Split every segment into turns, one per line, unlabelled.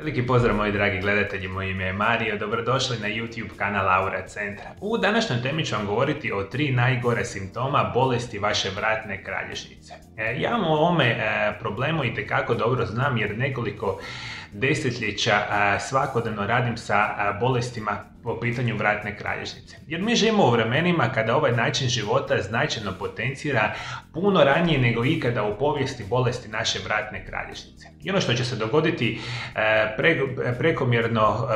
Veliki pozdrav moji dragi gledatelji, moje ime je Mario, dobrodošli na YouTube kanal Aura Centra. U današnjoj temi ću vam govoriti o 3 najgore simptoma bolesti vaše vratne kralježnice. Ja vam o ovome problemu itekako dobro znam jer nekoliko desetljeća svakodnevno radim sa bolestima po pitanju vratne kralježnice. Jer mi živimo u vremenima kada ovaj način života značajno potencira puno ranije nego ikada u povijesti bolesti naše vratne kralježnice. I ono što će se dogoditi, prekomjerno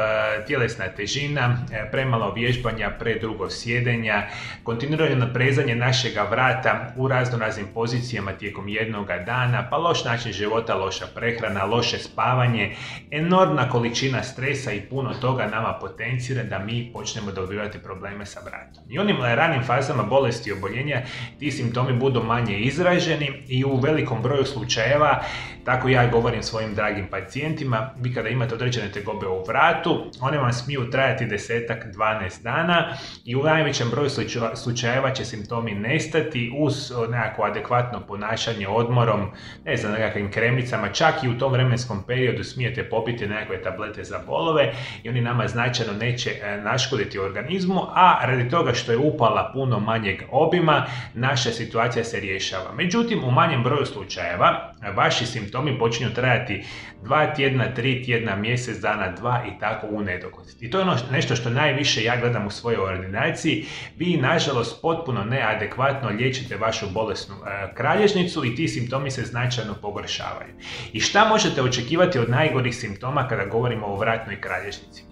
tjelesna težina, premalo vježbanja, predugo sjedenja, kontinuirano naprezanje našega vrata u raznoraznim pozicijama tijekom jednoga dana, pa loš način života, loša prehrana, loše spavanje, enormna količina stresa i puno toga nama potencira da mi počnemo dobivati probleme sa vratom. I u onim ranim fazama bolesti i oboljenja ti simptomi budu manje izraženi i u velikom broju slučajeva, tako ja govorim svojim dragim pacijentima, vi kada imate određene tegobe u vratu, one vam smiju trajati 10-12 dana i u najvećem broju slučajeva će simptomi nestati uz nekako adekvatno ponašanje odmorom, ne znam, nekakvim kremicama, čak i u tom vremenskom periodu smijete popiti nekakve tablete za bolove i oni nama značajno neće naškoditi organizmu, a radi toga što je upala puno manjeg obima, naša situacija se rješava. Međutim, u manjem broju slučajeva vaši simptomi počinju trajati 2 tjedna, 3 tjedna, mjesec dana, 2 i tako u nedogled. I to je nešto što najviše ja gledam u svojoj ordinaciji. Vi, nažalost, potpuno neadekvatno liječite vašu bolesnu kralježnicu i ti simptomi se značajno pogoršavaju. I šta možete očekivati od najgorih simptoma kada govorimo o vratnoj kralježnici?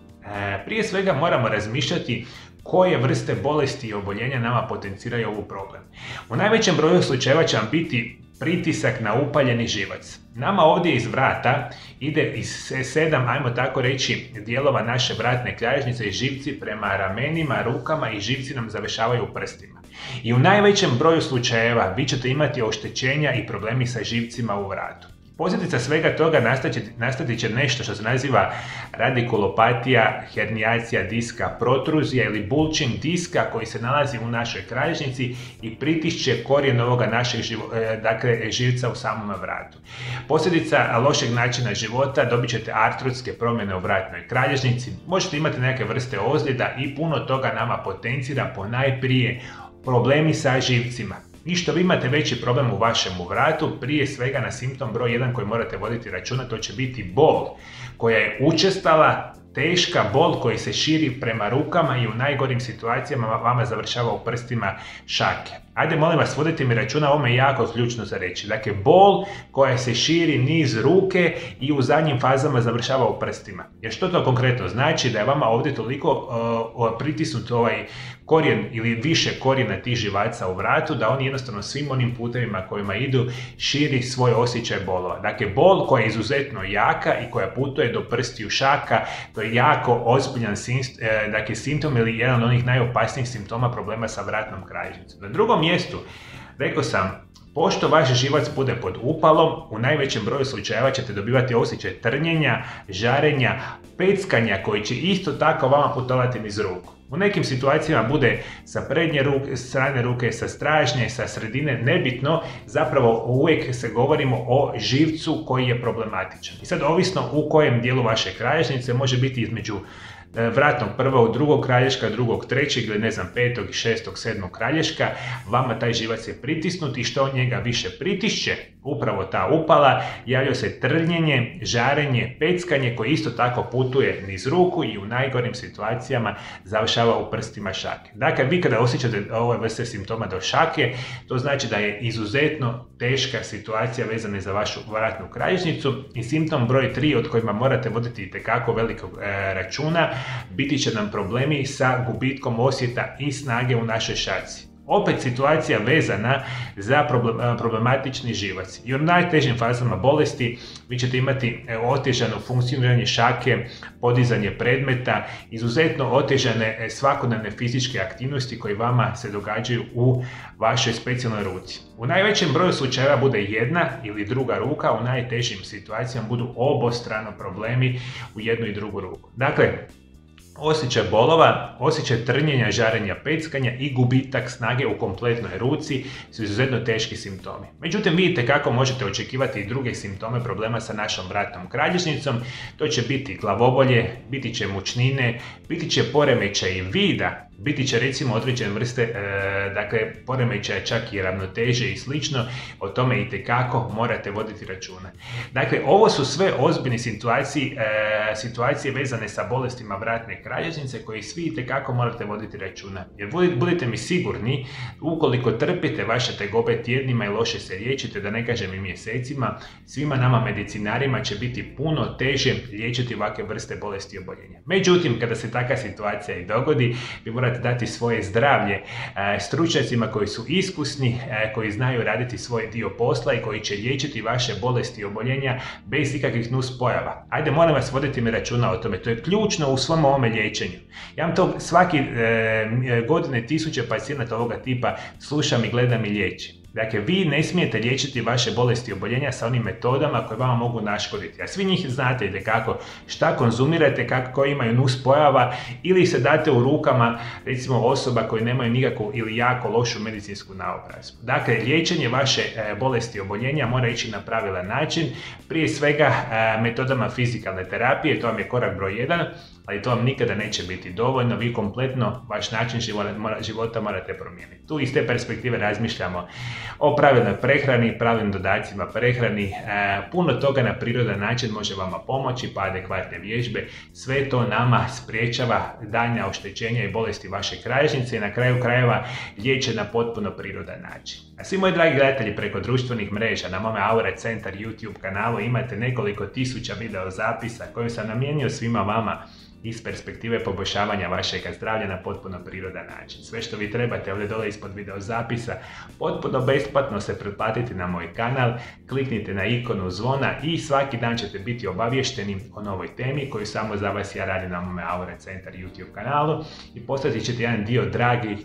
Prije svega moramo razmišljati koje vrste bolesti i oboljenja nama potenciraju ovu problem. U najvećem broju slučajeva će vam biti pritisak na upaljeni živac. Nama ovdje iz vrata ide iz 7, ajmo tako reći, dijelova naše vratne kralježnice i živci prema ramenima, rukama i živci nam završavaju u prstima. I u najvećem broju slučajeva vi ćete imati oštećenja i problemi sa živcima u vratu. Posljedica svega toga nastati će nešto što se naziva radikulopatija, hernijacija diska, protruzija ili bulging diska koji se nalazi u našoj kralježnici i pritišće korijen ovoga našeg živca u samom vratu. Posljedica lošeg načina života, dobit ćete artrotske promjene u vratnoj kralježnici, možete imati neke vrste ozljeda i puno toga nama potencira ponajprije problemi sa živcima. I što vi imate veći problem u vašem vratu, prije svega na simptom broj 1 koji morate voditi računa, to će biti bol koja je učestala, teška bol koji se širi prema rukama i u najgorim situacijama vama završava u prstima šake. Ajde, molim vas, vodite mi računa, ovo je jako ključno za reći. Dakle, bol koja se širi niz ruke i u zadnjim fazama završava u prstima. Jer što to konkretno znači? Da je vama ovdje toliko pritisnut ovaj korijen ili više korijena tih živaca u vratu, da oni jednostavno svim onim putevima kojima idu širi svoj osjećaj bolova. Dakle, bol koja je izuzetno jaka i koja putuje do prstiju šaka, to je jako ozbiljan simptom ili jedan od onih najopasnijih simptoma problema sa vratnom kralježnicom. Na drugom mjestu, rekao sam, pošto vaš živac bude pod upalom, u najvećem broju slučajeva ćete dobivati osjećaj trnjenja, žarenja, peckanja koji će isto tako vama putovati niz ruku. U nekim situacijama bude sa prednje strane ruke, sa stražnje, sa sredine, nebitno, zapravo uvijek se govorimo o živcu koji je problematičan. I sad ovisno u kojem dijelu vaše kralježnice može biti između vratnog prvog, drugog kralješka, drugog, trećeg ili ne znam, petog, šestog, sedmog kralješka, vama taj živac je pritisnut i što njega više pritišće, upravo ta upala, javlja se trnjenje, žarenje, peckanje koje isto tako putuje niz ruku i u najgorim situacijama završava u prstima šake. Dakle, vi kada osjećate ove vrste simptoma do šake, to znači da je izuzetno teška situacija vezana za vašu vratnu kralježnicu i simptom broj 3 od kojima morate voditi itekako velikog računa, biti će nam problemi sa gubitkom osjeta i snage u našoj šaci. Opet situacija vezana za problematični živac. I u najtežim fazama bolesti vi ćete imati otežano funkcioniranje šake, podizanje predmeta, izuzetno otežane svakodnevne fizičke aktivnosti koje vama se događaju u vašoj specijalnoj ruci. U najvećem broju slučajeva bude jedna ili druga ruka, u najtežim situacijama budu obostrano problemi u jednu i drugu ruku. Dakle, Osjećaj bolova, osjećaj trnjenja, žarenja, peckanja i gubitak snage u kompletnoj ruci su izuzetno teški simptomi. Međutim, vidite kako možete očekivati i druge simptome problema sa našom vratnom kralježnicom. To će biti glavobolje, biti će mučnine, biti će poremećaj vida, biti će recimo određene vrste poremećaja čak i ravnoteže i slično. O tome itekako morate voditi računa. Dakle, ovo su sve ozbiljne situacije vezane sa bolestima vratne kralježnice koje svi itekako morate voditi računa. Jer budite mi sigurni, ukoliko trpite vaše tegobe tjednima i loše se liječite, da ne kažem i mjesecima, svima nama medicinarima će biti puno teže liječiti ovakve vrste bolesti i oboljenja. Međutim, kada se takva situacija i dogodi, vi morate dati svoje zdravlje stručnjacima koji su iskusni, koji znaju raditi svoj dio posla i koji će liječiti vaše bolesti i oboljenja bez ikakvih nuspojava. Ajde, molim vas, voditi mi računa o tome. To je ključno u svom ovome liječenju. Ja vam to svaki godine tisuće pacijenata ovoga tipa slušam i gledam i liječim. Dakle, vi ne smijete liječiti vaše bolesti i oboljenja sa onim metodama koje vama mogu naškoditi. A svi njih znate itekako šta konzumirate, koji imaju nuspojava ili se date u rukama recimo osoba koje nemaju nikakvu ili jako lošu medicinsku naobrazbu. Dakle, liječenje vaše bolesti i oboljenja mora ići na pravilan način. Prije svega metodama fizikalne terapije, to vam je korak broj 1, ali to vam nikada neće biti dovoljno. Vi kompletno vaš način života morate promijeniti. Tu iz te perspektive razmišljamo o pravilnoj prehrani, pravilnim dodacima prehrani. Puno toga na prirodan način može vama pomoći, pa adekvatne vježbe. Sve to nama spriječava daljnja oštećenja i bolesti vaše kralježnice i na kraju krajeva liječe na potpuno prirodan način. A svi moji dragi gledatelji, preko društvenih mreža na mome Aura Centar YouTube kanalu imate nekoliko tisuća video zapisa koje sam namijenio svima vama iz perspektive poboljšavanja vašeg zdravlja na potpuno prirodan način. Sve što vi trebate ovdje dole ispod video zapisa, potpuno besplatno se pretplatiti na moj kanal, kliknite na ikonu zvona i svaki dan ćete biti obavješteni o novoj temi koju samo za vas ja radim na mome Aura Centar YouTube kanalu i postati ćete jedan dio dragih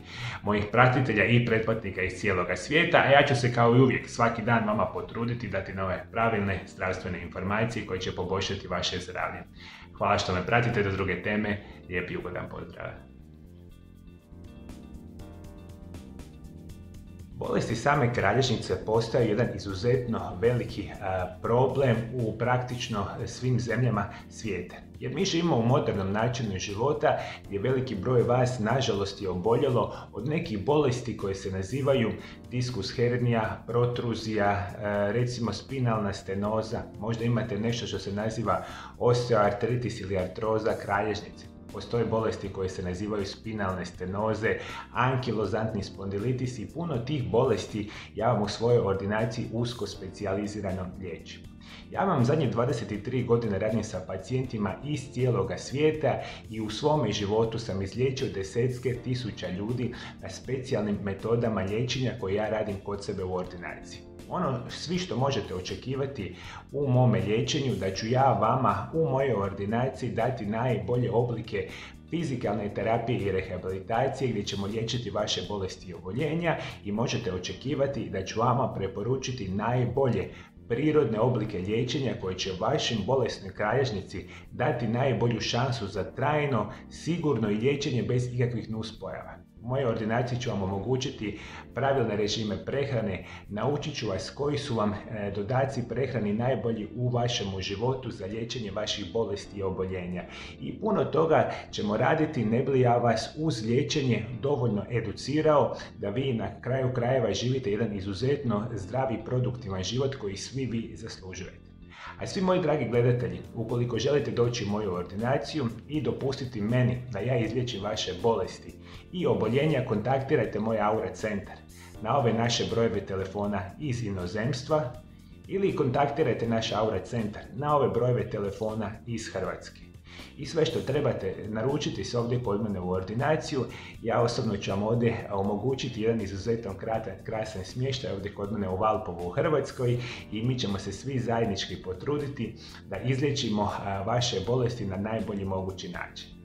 mojih pratitelja i pretplatnika iz cijeloga svijeta, a ja ću se kao i uvijek svaki dan vama potruditi dati nove pravilne zdravstvene informacije koje će poboljšati vaše zdravlje. Hvala što me pratite do druge teme, lijep i ugodan pozdrav. Bolesti same kralježnice postaju jedan izuzetno veliki problem u praktično svim zemljama svijeta. Jer mi živimo u modernom načinu života gdje veliki broj vas nažalost je oboljelo od nekih bolesti koje se nazivaju diskus hernija, protruzija, recimo spinalna stenoza, možda imate nešto što se naziva osteoartritis ili artroza kralježnice. Postoje bolesti koje se nazivaju spinalne stenoze, ankilozantni spondilitis i puno tih bolesti ja vam u svojoj ordinaciji usko specijalizirano liječim. Ja vam zadnje 23 godine radim sa pacijentima iz cijeloga svijeta i u svome životu sam izliječio desetke tisuća ljudi na specijalnim metodama liječenja koje ja radim kod sebe u ordinaciji. Svi što možete očekivati u mome liječenju, da ću ja vama u mojoj ordinaciji dati najbolje oblike fizikalne terapije i rehabilitacije gdje ćemo liječiti vaše bolesti i oboljenja i možete očekivati da ću vama preporučiti najbolje prirodne oblike liječenja koje će vašim bolesnoj kralježnici dati najbolju šansu za trajno, sigurno liječenje bez ikakvih nuspojava. U mojoj ordinaciji ću vam omogućiti pravilne režime prehrane, naučit ću vas koji su vam dodaci prehrani najbolji u vašem životu za liječenje vaših bolesti i oboljenja. I puno toga ćemo raditi ne bi li ja vas uz liječenje dovoljno educirao da vi na kraju krajeva živite jedan izuzetno zdravi i produktivan život koji svi vi zaslužujete. A svi moji dragi gledatelji, ukoliko želite doći u moju ordinaciju i dopustiti meni da ja izliječim vaše bolesti i oboljenja, kontaktirajte moj Aura Centar na ove naše brojeve telefona iz inozemstva ili kontaktirajte naš Aura Centar na ove brojeve telefona iz Hrvatske. I sve što trebate naručiti se ovdje kod mene u ordinaciju, ja osobno ću vam ovdje omogućiti jedan izuzetno krasan smještaj ovdje kod mene u Valpovu u Hrvatskoj i mi ćemo se svi zajednički potruditi da izliječimo vaše bolesti na najbolji mogući način.